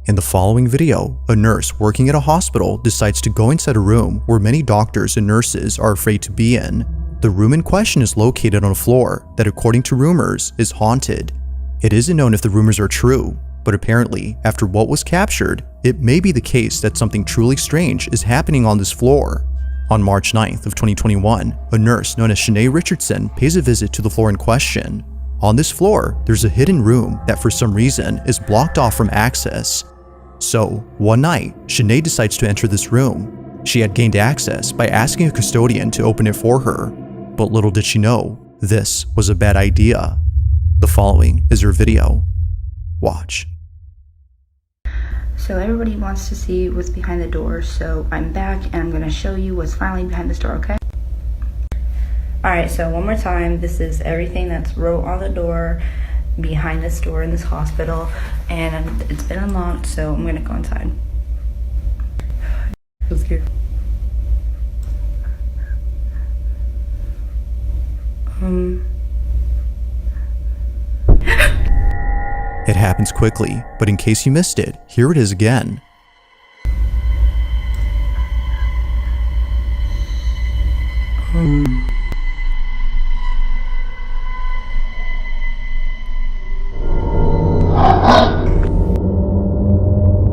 In the following video, a nurse working at a hospital decides to go inside a room where many doctors and nurses are afraid to be in. The room in question is located on a floor that, according to rumors, is haunted. It isn't known if the rumors are true, but apparently, after what was captured, it may be the case that something truly strange is happening on this floor. On March 9th of 2021, a nurse known as Shanae Richardson pays a visit to the floor in question. On this floor, there's a hidden room that for some reason is blocked off from access. So, one night, Shanae decides to enter this room. She had gained access by asking a custodian to open it for her, but little did she know, this was a bad idea. The following is her video. Watch. So everybody wants to see what's behind the door, so I'm back and I'm going to show you what's finally behind this door, okay? Alright, so one more time, this is everything that's wrote on the door behind this door in this hospital, and it's been unlocked, so I'm gonna go inside. I feel scared. It happens quickly, but in case you missed it, here it is again.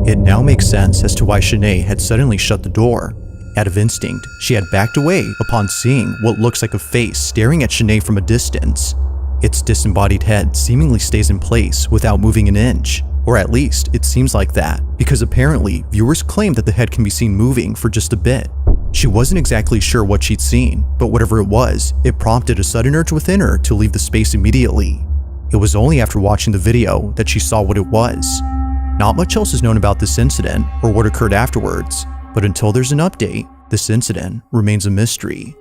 It now makes sense as to why Shanae had suddenly shut the door. Out of instinct, she had backed away upon seeing what looks like a face staring at Shanae from a distance. Its disembodied head seemingly stays in place without moving an inch, or at least it seems like that, because apparently viewers claim that the head can be seen moving for just a bit. She wasn't exactly sure what she'd seen, but whatever it was, it prompted a sudden urge within her to leave the space immediately. It was only after watching the video that she saw what it was. Not much else is known about this incident or what occurred afterwards, but until there's an update, this incident remains a mystery.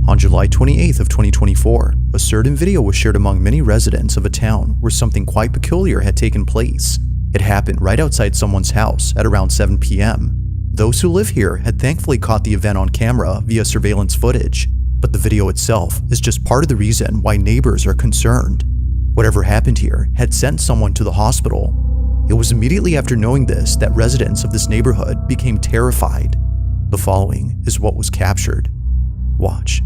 On July 28th of 2024, a certain video was shared among many residents of a town where something quite peculiar had taken place. It happened right outside someone's house at around 7 p.m. Those who live here had thankfully caught the event on camera via surveillance footage, but the video itself is just part of the reason why neighbors are concerned. Whatever happened here had sent someone to the hospital. It was immediately after knowing this that residents of this neighborhood became terrified. The following is what was captured. Watch.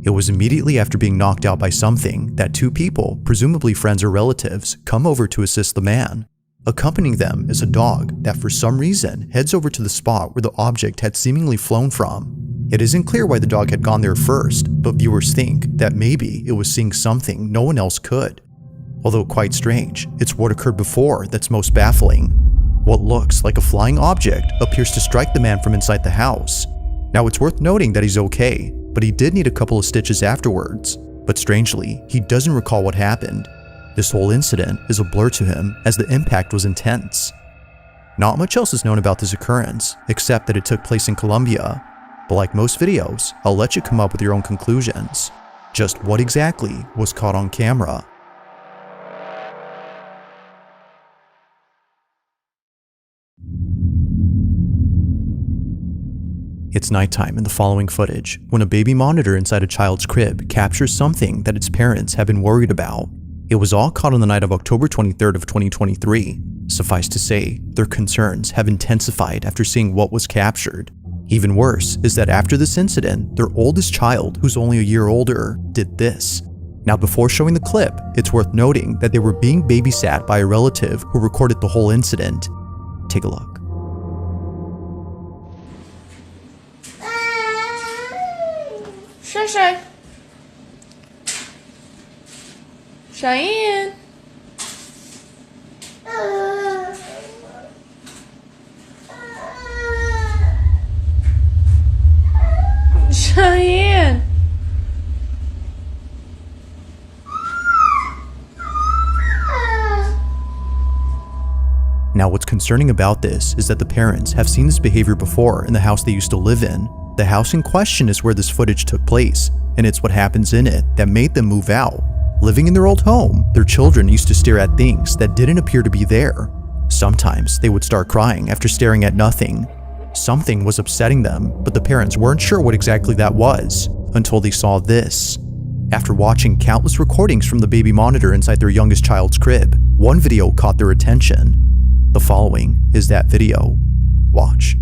It was immediately after being knocked out by something that two people, presumably friends or relatives, come over to assist the man. Accompanying them is a dog that for some reason heads over to the spot where the object had seemingly flown from. It isn't clear why the dog had gone there first, but viewers think that maybe it was seeing something no one else could. Although quite strange, it's what occurred before that's most baffling. What looks like a flying object appears to strike the man from inside the house. Now it's worth noting that he's okay, but he did need a couple of stitches afterwards. But strangely, he doesn't recall what happened. This whole incident is a blur to him as the impact was intense. Not much else is known about this occurrence, except that it took place in Colombia. But like most videos, I'll let you come up with your own conclusions. Just what exactly was caught on camera? It's nighttime in the following footage when a baby monitor inside a child's crib captures something that its parents have been worried about. It was all caught on the night of October 23rd of 2023. Suffice to say, their concerns have intensified after seeing what was captured. Even worse is that after this incident, their oldest child, who's only a year older, did this. Now before showing the clip, it's worth noting that they were being babysat by a relative who recorded the whole incident. Take a look. Shay Shay. Cheyenne. concerning about this is that the parents have seen this behavior before in the house they used to live in. The house in question is where this footage took place, and it's what happens in it that made them move out. Living in their old home, their children used to stare at things that didn't appear to be there. Sometimes they would start crying after staring at nothing. Something was upsetting them, but the parents weren't sure what exactly that was until they saw this. After watching countless recordings from the baby monitor inside their youngest child's crib, one video caught their attention. The following is that video. Watch.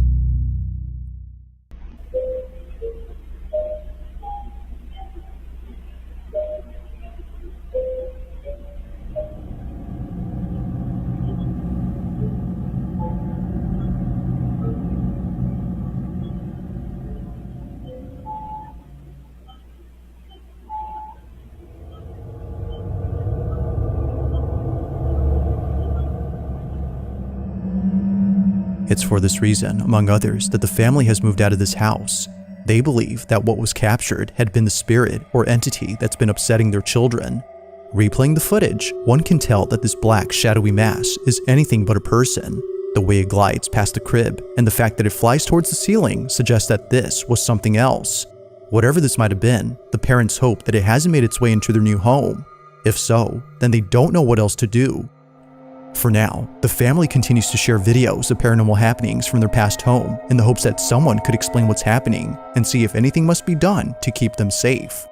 It's for this reason, among others, that the family has moved out of this house. They believe that what was captured had been the spirit or entity that's been upsetting their children. Replaying the footage, one can tell that this black, shadowy mass is anything but a person. The way it glides past the crib and the fact that it flies towards the ceiling suggests that this was something else. Whatever this might have been, the parents hope that it hasn't made its way into their new home. If so, then they don't know what else to do. For now, the family continues to share videos of paranormal happenings from their past home in the hopes that someone could explain what's happening and see if anything must be done to keep them safe.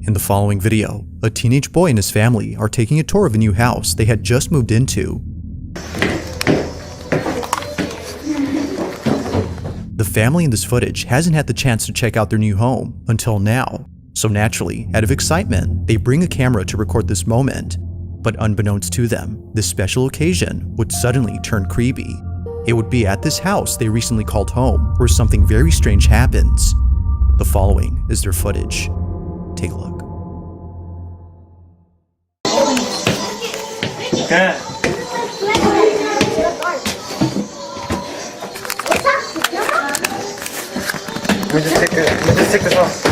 In the following video, a teenage boy and his family are taking a tour of a new house they had just moved into. The family in this footage hasn't had the chance to check out their new home until now, so naturally, out of excitement, they bring a camera to record this moment. But unbeknownst to them, this special occasion would suddenly turn creepy. It would be at this house they recently called home where something very strange happens. The following is their footage. Take a look. Okay. Let me just take this off.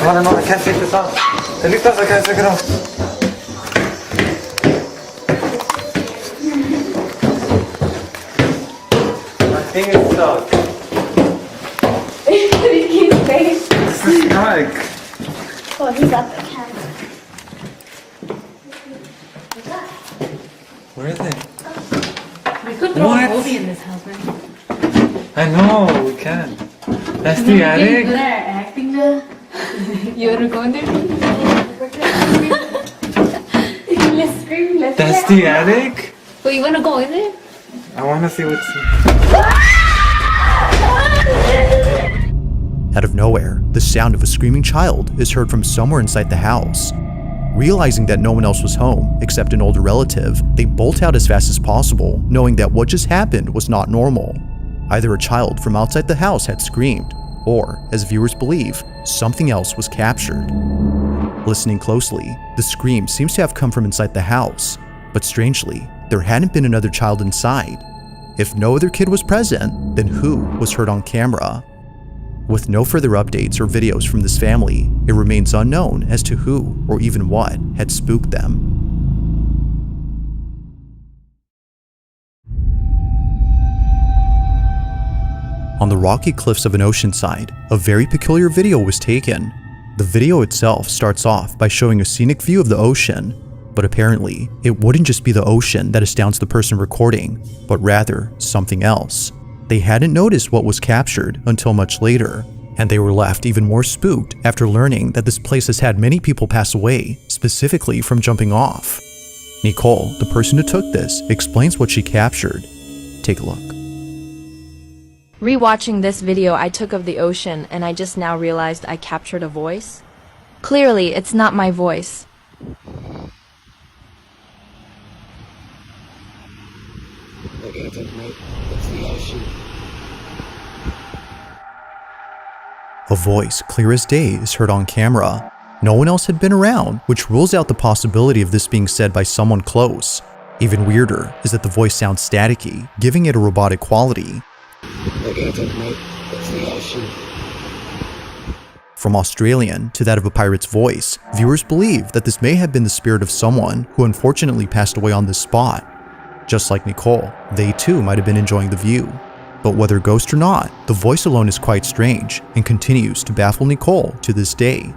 Oh, no, I can't take this off. I can't take it off. My finger is stuck. This is stuck. Oh, he's up the camera. Where is it? We could throw a movie in this house, man. I know, we can. That's the attic? Good at acting now. You wanna go in there? Let's scream, let's That's the attic? Well, you wanna go in there? I wanna see what's... Out of nowhere, the sound of a screaming child is heard from somewhere inside the house. Realizing that no one else was home except an older relative, they bolt out as fast as possible, knowing that what just happened was not normal. Either a child from outside the house had screamed, or, as viewers believe, something else was captured. Listening closely, the scream seems to have come from inside the house, but strangely, there hadn't been another child inside. If no other kid was present, then who was heard on camera? With no further updates or videos from this family, it remains unknown as to who or even what had spooked them. On the rocky cliffs of an ocean side, a very peculiar video was taken. The video itself starts off by showing a scenic view of the ocean, but apparently, it wouldn't just be the ocean that astounds the person recording, but rather something else. They hadn't noticed what was captured until much later, and they were left even more spooked after learning that this place has had many people pass away, specifically from jumping off. Nicole, the person who took this, explains what she captured. Take a look. Rewatching this video I took of the ocean, and I just now realized I captured a voice. Clearly, it's not my voice. A voice clear as day is heard on camera. No one else had been around, which rules out the possibility of this being said by someone close. Even weirder is that the voice sounds staticky, giving it a robotic quality. From Australian to that of a pirate's voice, viewers believe that this may have been the spirit of someone who unfortunately passed away on this spot. Just like Nicole, they too might have been enjoying the view. But whether ghost or not, the voice alone is quite strange and continues to baffle Nicole to this day.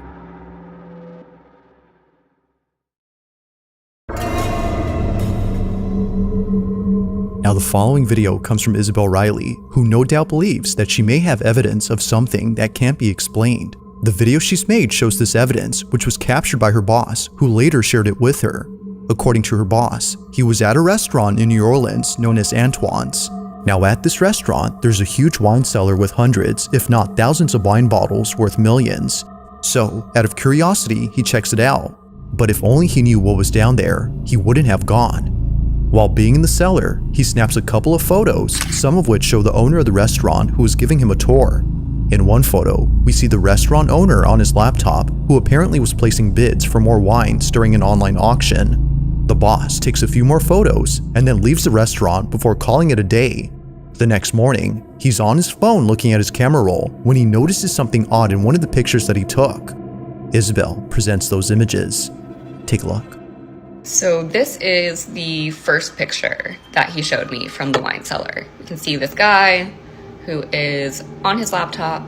Now the following video comes from Isabel Riley, who no doubt believes that she may have evidence of something that can't be explained. The video she's made shows this evidence, which was captured by her boss, who later shared it with her. According to her boss, he was at a restaurant in New Orleans known as Antoine's. Now at this restaurant, there's a huge wine cellar with hundreds, if not thousands of wine bottles worth millions. So, out of curiosity, he checks it out. But if only he knew what was down there, he wouldn't have gone. While being in the cellar, he snaps a couple of photos, some of which show the owner of the restaurant who is giving him a tour. In one photo, we see the restaurant owner on his laptop, who apparently was placing bids for more wines during an online auction. The boss takes a few more photos and then leaves the restaurant before calling it a day. The next morning, he's on his phone looking at his camera roll when he notices something odd in one of the pictures that he took. Isabel presents those images. Take a look. So this is the first picture that he showed me from the wine cellar. You can see this guy who is on his laptop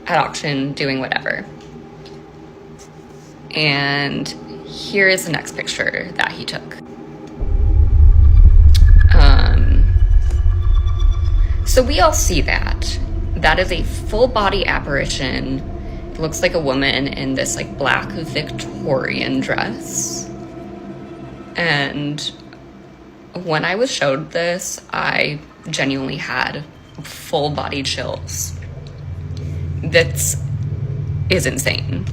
at auction doing whatever. And here is the next picture that he took. So we all see that. That is a full body apparition. It looks like a woman in this like black Victorian dress. And when I was showed this, I genuinely had full body chills. This is insane.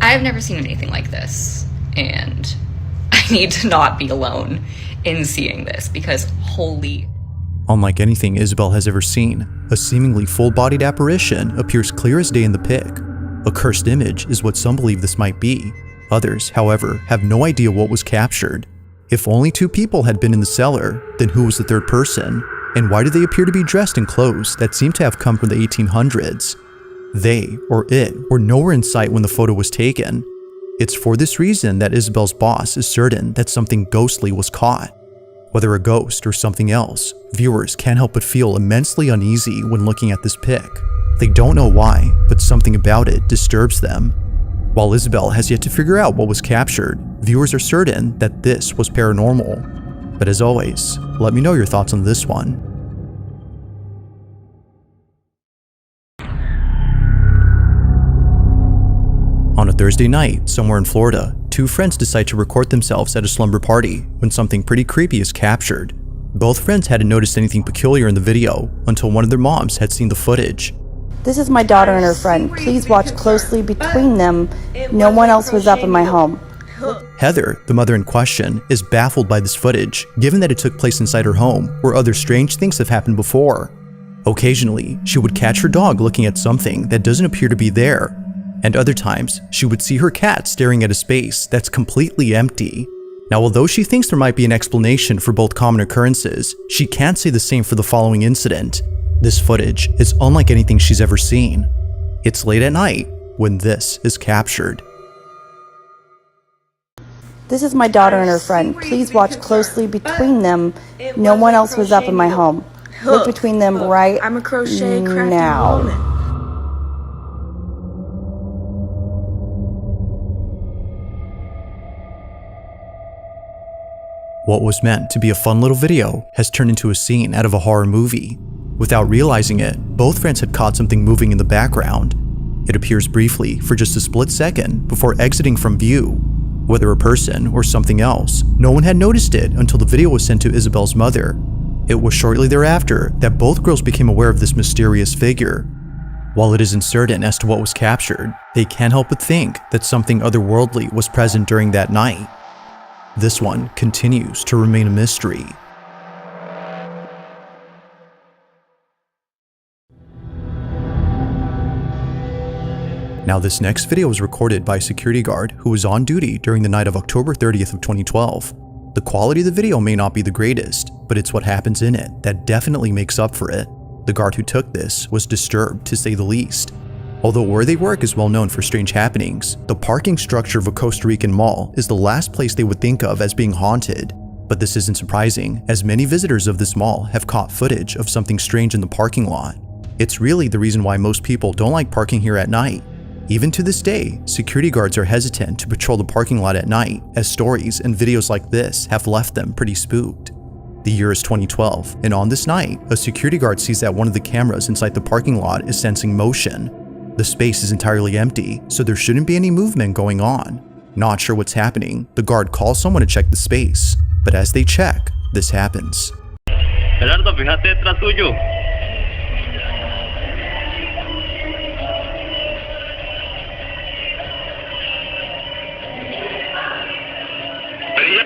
I've never seen anything like this, and I need to not be alone in seeing this because holy. Unlike anything Isabel has ever seen, a seemingly full-bodied apparition appears clear as day in the pic. A cursed image is what some believe this might be. Others, however, have no idea what was captured. If only two people had been in the cellar, then who was the third person? And why do they appear to be dressed in clothes that seem to have come from the 1800s? They, or it, were nowhere in sight when the photo was taken. It's for this reason that Isabel's boss is certain that something ghostly was caught. Whether a ghost or something else, viewers can't help but feel immensely uneasy when looking at this pic. They don't know why, but something about it disturbs them. While Isabel has yet to figure out what was captured, viewers are certain that this was paranormal. But as always, let me know your thoughts on this one. On a Thursday night, somewhere in Florida, two friends decide to record themselves at a slumber party when something pretty creepy is captured. Both friends hadn't noticed anything peculiar in the video until one of their moms had seen the footage. This is my daughter and her friend. Please watch closely between them. No one else was up in my home. Heather, the mother in question, is baffled by this footage, given that it took place inside her home, where other strange things have happened before. Occasionally, she would catch her dog looking at something that doesn't appear to be there, and other times, she would see her cat staring at a space that's completely empty. Now, although she thinks there might be an explanation for both common occurrences, she can't say the same for the following incident. This footage is unlike anything she's ever seen. It's late at night when this is captured. This is my daughter and her friend. Please watch closely between them. No one else was up in my home. Look between them right now. What was meant to be a fun little video has turned into a scene out of a horror movie. Without realizing it, both friends had caught something moving in the background. It appears briefly for just a split second before exiting from view. Whether a person or something else, no one had noticed it until the video was sent to Isabel's mother. It was shortly thereafter that both girls became aware of this mysterious figure. While it is uncertain as to what was captured, they can't help but think that something otherworldly was present during that night. This one continues to remain a mystery. Now, this next video was recorded by a security guard who was on duty during the night of October 30th of 2012. The quality of the video may not be the greatest, but it's what happens in it that definitely makes up for it. The guard who took this was disturbed, to say the least. Although where they work is well known for strange happenings, the parking structure of a Costa Rican mall is the last place they would think of as being haunted. But this isn't surprising, as many visitors of this mall have caught footage of something strange in the parking lot. It's really the reason why most people don't like parking here at night. Even to this day, security guards are hesitant to patrol the parking lot at night, as stories and videos like this have left them pretty spooked. The year is 2012, and on this night, a security guard sees that one of the cameras inside the parking lot is sensing motion. The space is entirely empty, so there shouldn't be any movement going on. Not sure what's happening, the guard calls someone to check the space, but as they check, this happens. Gerardo, fíjate detrás tuyo.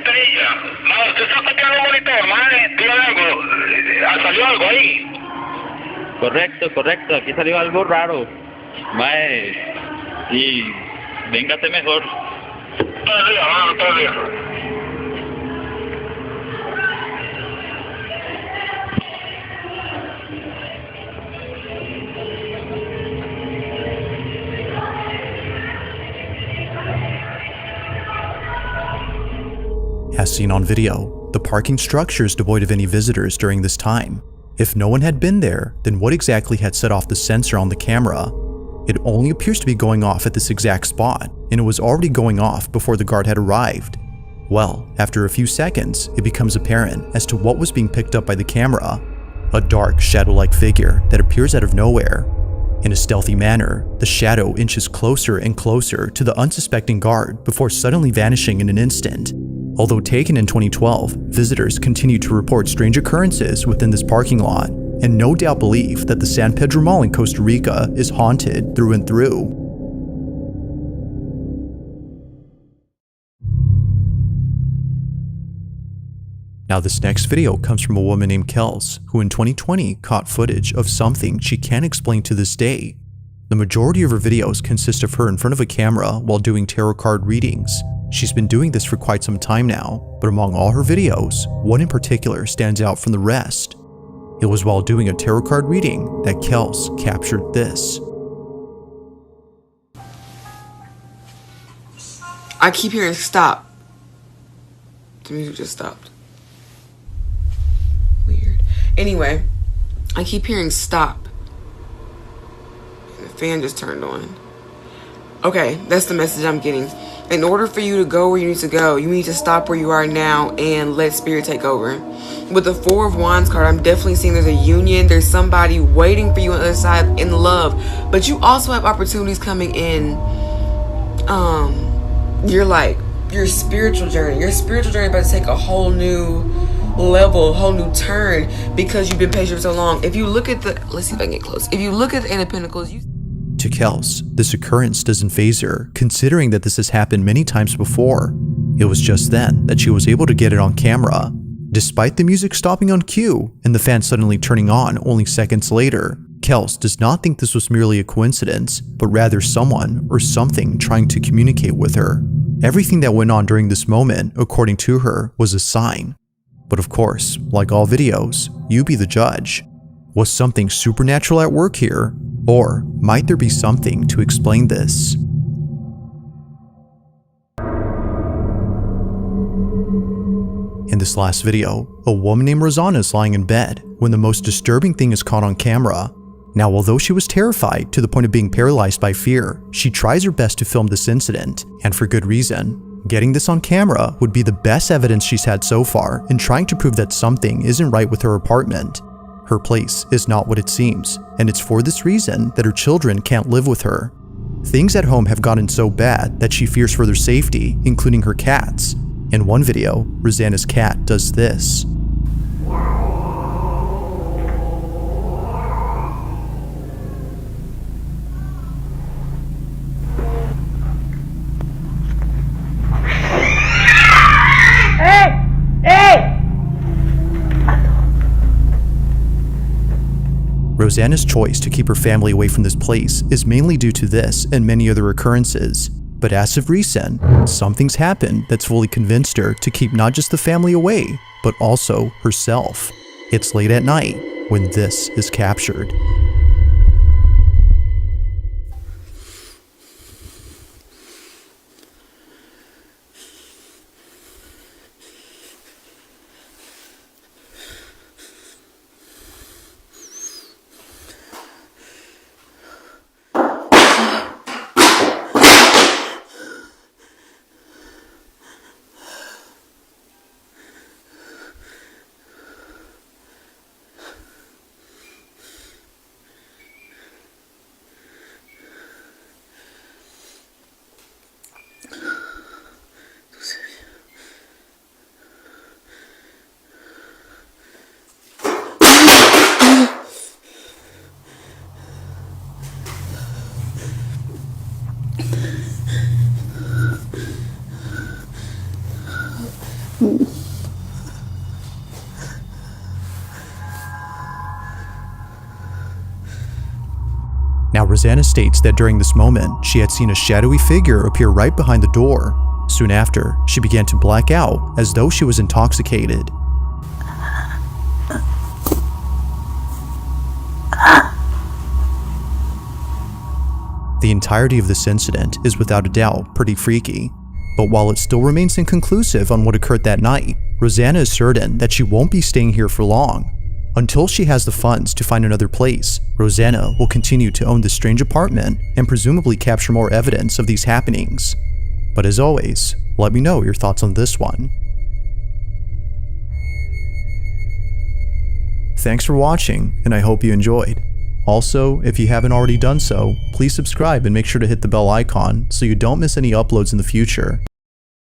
Perilla. Ma, usted está tocando el monitor, mae, dígame algo. ¿Salió algo ahí? Correcto, aquí salió algo raro. Mae, y véngate mejor. Todo el día. As seen on video, the parking structure is devoid of any visitors during this time. If no one had been there, then what exactly had set off the sensor on the camera? It only appears to be going off at this exact spot, and it was already going off before the guard had arrived. Well, after a few seconds, it becomes apparent as to what was being picked up by the camera. A dark, shadow-like figure that appears out of nowhere. In a stealthy manner, the shadow inches closer and closer to the unsuspecting guard before suddenly vanishing in an instant. Although taken in 2012, visitors continue to report strange occurrences within this parking lot, and no doubt believe that the San Pedro Mall in Costa Rica is haunted through and through. Now this next video comes from a woman named Kels, who in 2020 caught footage of something she can't explain to this day. The majority of her videos consist of her in front of a camera while doing tarot card readings. She's been doing this for quite some time now, but among all her videos, one in particular stands out from the rest. It was while doing a tarot card reading that Kels captured this. I keep hearing stop. The music just stopped. Weird. Anyway, I keep hearing stop. And the fan just turned on. Okay, that's the message I'm getting. In order for you to go where you need to go, you need to stop where you are now and let spirit take over. With the Four of Wands card, I'm definitely seeing there's a union. There's somebody waiting for you on the other side in love. But you also have opportunities coming in. Your spiritual journey. Your spiritual journey is about to take a whole new level, a whole new turn because you've been patient for so long. If you look at the, let's see if I can get close. If you look at the Eight of Pentacles, To Kels, this occurrence doesn't faze her, considering that this has happened many times before. It was just then that she was able to get it on camera. Despite the music stopping on cue and the fan suddenly turning on only seconds later, Kels does not think this was merely a coincidence, but rather someone or something trying to communicate with her. Everything that went on during this moment, according to her, was a sign. But of course, like all videos, you be the judge. Was something supernatural at work here? Or might there be something to explain this? In this last video, a woman named Rosanna is lying in bed when the most disturbing thing is caught on camera. Now, although she was terrified to the point of being paralyzed by fear, she tries her best to film this incident, and for good reason. Getting this on camera would be the best evidence she's had so far in trying to prove that something isn't right with her apartment. Her place is not what it seems, and it's for this reason that her children can't live with her. Things at home have gotten so bad that she fears for their safety, including her cats. In one video, Rosanna's cat does this. Rosanna's choice to keep her family away from this place is mainly due to this and many other occurrences. But as of recent, something's happened that's fully convinced her to keep not just the family away, but also herself. It's late at night when this is captured. Now, Rosanna states that during this moment, she had seen a shadowy figure appear right behind the door. Soon after, she began to black out as though she was intoxicated. The entirety of this incident is without a doubt pretty freaky, but while it still remains inconclusive on what occurred that night, Rosanna is certain that she won't be staying here for long. Until she has the funds to find another place, Rosanna will continue to own this strange apartment and presumably capture more evidence of these happenings. But as always, let me know your thoughts on this one. Thanks for watching, and I hope you enjoyed. Also, if you haven't already done so, please subscribe and make sure to hit the bell icon so you don't miss any uploads in the future.